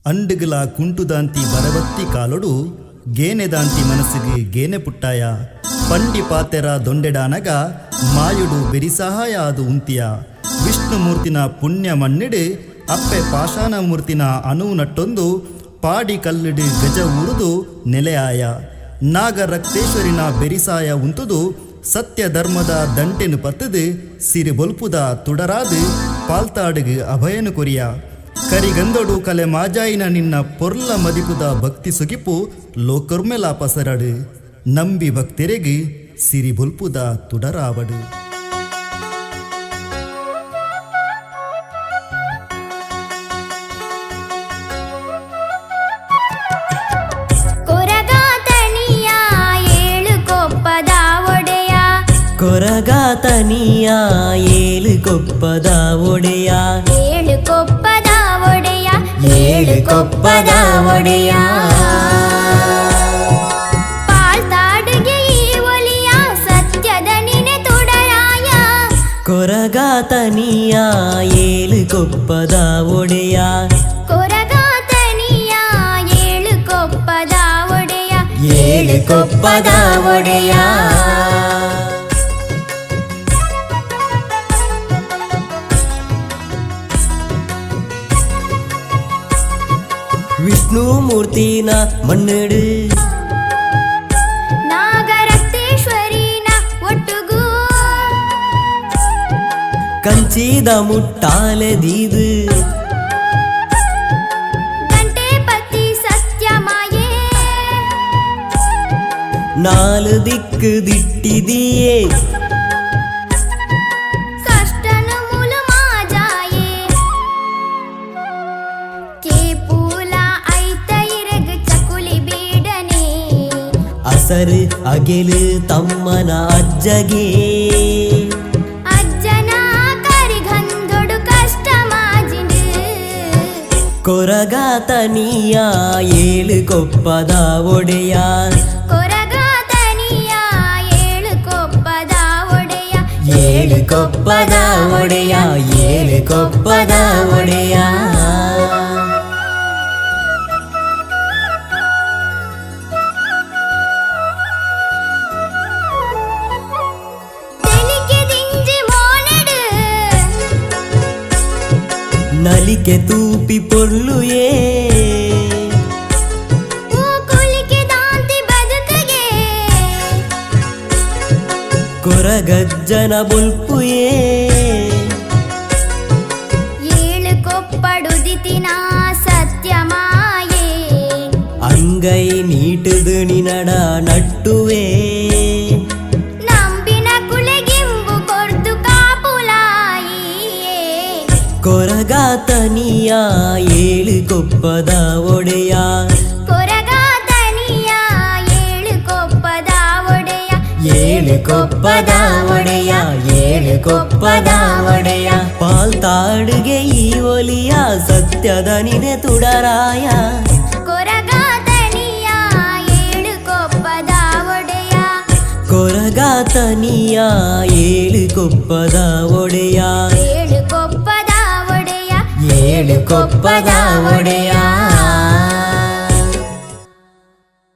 ಅಂಡುಗಲ ಕುಂಟುದಾಂತಿ ಬರವತ್ತಿ ಕಾಲೊಡು ಗೇನೆದಾಂತಿ ಮನಸ್ಸಿಗೆ ಗೇನೆ ಪುಟ್ಟಾಯ ಪಂಡಿ ಪಾತೆರ ದೊಂಡೆಡಾನಗ ಮಾಯುಡು ಬೆರಿಸಹಾಯ ಅದು ಉಂತಿಯ ವಿಷ್ಣುಮೂರ್ತಿನ ಪುಣ್ಯ ಮಣ್ಣಿಡು ಅಪ್ಪೆ ಪಾಷಾಣ ಮೂರ್ತಿನ ಅನು ನಟ್ಟೊಂದು ಪಾಡಿ ಕಲ್ಲಿಡು ಗಜ ಉರುದು ನೆಲೆಯಾಯ ನಾಗರಕ್ತೇಶ್ವರಿನ ಬೆರಿಸಾಯ ಉಂತುದು ಸತ್ಯ ಧರ್ಮದ ದಂಟೆನು ಪತ್ತದು ಸಿರಿ ಬೊಲ್ಪುದ ತುಡರಾದು ಪಾಲ್ತಾಡುಗು ಅಭಯನು ಕೊರಿಯ ಕರಿಗಂದೊಡು ಕಲೆ ಮಾಜಾಯಿನ ನಿನ್ನ ಪೊರ್ಲ ಮದಿಪುದ ಭಕ್ತಿ ಸುಗಿಪು ಲೋಕರ್ಮೆಲ ಪಸರಡು ನಂಬಿ ಭಕ್ತಿರೆಗು ಸಿರಿ ಬೊಲ್ಪುದ ತುಡರಾವಡು. ಕೊರಗಾತನಿಯ ಏಳು ಕೊಪ್ಪದ ಒಡೆಯ ಏಳು ಕೊಪ್ಪದ ಒಡೆಯ ಏಳು ಕೊಪ್ಪದ ಒಡೆಯ ಪಾಲ್ತಾಡುಗೆ ಈ ಒಲಿಯ ಸತ್ಯದ ನಿನೆ ತುಡರಾಯ ಕೊರಗಾತನಿಯ ಏಳು ಕೊಪ್ಪದ ಒಡೆಯ ಕೊರಗಾತನಿಯ ಏಳು ಕೊಪ್ಪದ ಒಡೆಯ ಏಳು ಕೊಪ್ಪದ ಒಡೆಯ ವಿಷ್ಣು ಮೂರ್ತಿನ ಮಣ್ಣೆಡು ನಾಗರಕ್ತೇಶ್ವರಿನ ಒಟ್ಟುಗೂ ಕಂಚಿದ ಮುಟ್ಟಾಲೆ ದೀದು ಗಂಟೆ ಪತಿ ಸತ್ಯ ಮಾಯೇ ನಾಲು ದಿಕ್ಕು ದಿಟ್ಟಿದೀಯೇ ಕಷ್ಟನು ಮುಲು ಮಾಜಾಯೇ ಕೇಪೂಲ ಐತ ಇರಗು ಚಕುಲಿ ಬೀಡನೆ ಅಸರು ಅಗೆಲು ತಮ್ಮನ ಅಜ್ಜಗೆ ಅಜ್ಜನ ಕರಿಗಂದೊಡು ಕಷ್ಟ ಮಾಜಿಂಡು ಕೊರಗಾತನಿಯ ಏಳು ಕೊಪ್ಪದ ಒಡೆಯ ಕೊರಗಾತನಿಯ ಏಳು ಕೊಪ್ಪದ ಒಡೆಯ ಏಳು ಕೊಪ್ಪದ ಒಡೆಯ ಏಳು ಕೊಪ್ಪದ ಒಡೆಯ ತೆಲಿಕೆ ದಿಂಜಿ ಮೋನೆಡು ನಲಿಕೆ ತೂಪಿ ಪೊರ್ಲುಯೇ ಕೂಕುಲಿಕೆ ದಾಂತಿ ಬದುಕಗೆ ಕೊರಗಜ್ಜನ ಬೊಲ್ಪುಯೇ ಏಳು ಕೊಪ್ಪಡುದಿತಿನ ಸತ್ಯ ಮಾಯೇ ಅಂಗೈ ನೀಟುದು ನಿನಡ ನಟ್ಟುವೆ ನಂಬಿನ ಕುಳೆಗಿಂಬು ಕೊರ್ದು ಕಾಪುಲಾಯಿ ಕೊರಗಾತನಿಯ ಏಳು ಕೊಪ್ಪದ ಒಡೆಯ ಕೊರಗಾತನಿಯ ಏಳು ಕೊಪ್ಪದ ಒಡೆಯ ಏಳು ಕೊಪ್ಪದ ಒಡೆಯ ಏಳು ಕೊಪ್ಪದ ಒಡೆಯ ಪಾಲ್ತಾಡುಗೆ ಈ ಒಲಿಯ ಸತ್ಯದ ನಿನೆ ತುಡರಾಯ ಕೊರಗಾತನಿಯ ಏಳು ಕೊಪ್ಪದ ಒಡೆಯ ಕೊರಗಾತನಿಯ ಏಳು ಕೊಪ್ಪದ ಒಡೆಯ ಏಳು ಕೊಪ್ಪದ ಒಡೆಯ ಏಳು ಕೊಪ್ಪದ ಒಡೆಯ